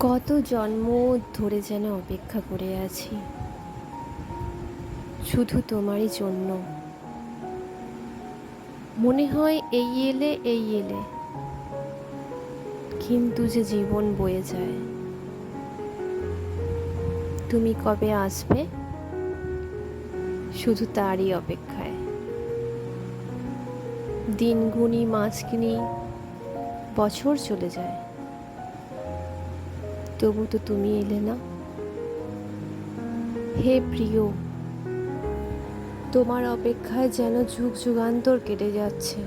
কত জন্ম ধরে যেন অপেক্ষা করে আছি শুধু তোমারই জন্য। মনে হয় এই এলে এই এলে, কিন্তু যে জীবন বয়ে যায়। তুমি কবে আসবে শুধু তারই অপেক্ষায়। দিন গুনি মাস গুনি বছর চলে যায়, তবু তো তুমি এলে না। হে প্রিয়, তোমার অপেক্ষায় যেন যুগ যুগান্তর কেটে যাচ্ছে।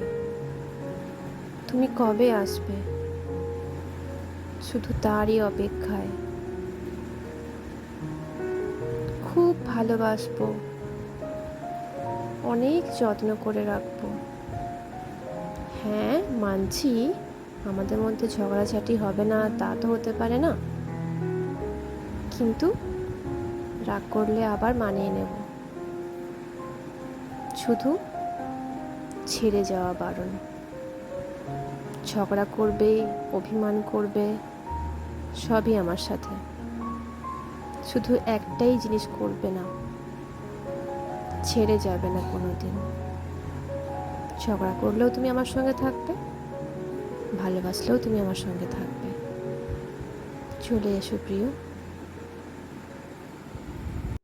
তুমি কবে আসবে শুধু তারই অপেক্ষায়। খুব ভালোবাসবো, অনেক যত্ন করে রাখবো। হ্যাঁ, মানছি আমাদের মধ্যে ঝগড়াঝাটি হবে না, তা তো হতে পারে না, কিন্তু রাগ করলে আবার মানিয়ে নেব। শুধু ছেড়ে যাওয়া বারণ। ঝগড়া করবে, অভিমান করবে, সবই আমার সাথে। শুধু একটাই জিনিস করবে না, ছেড়ে যাবে না কোনোদিন। ঝগড়া করলেও তুমি আমার সঙ্গে থাকবে, ভালোবাসলেও তুমি আমার সঙ্গে থাকবে। চলে এসো প্রিয়।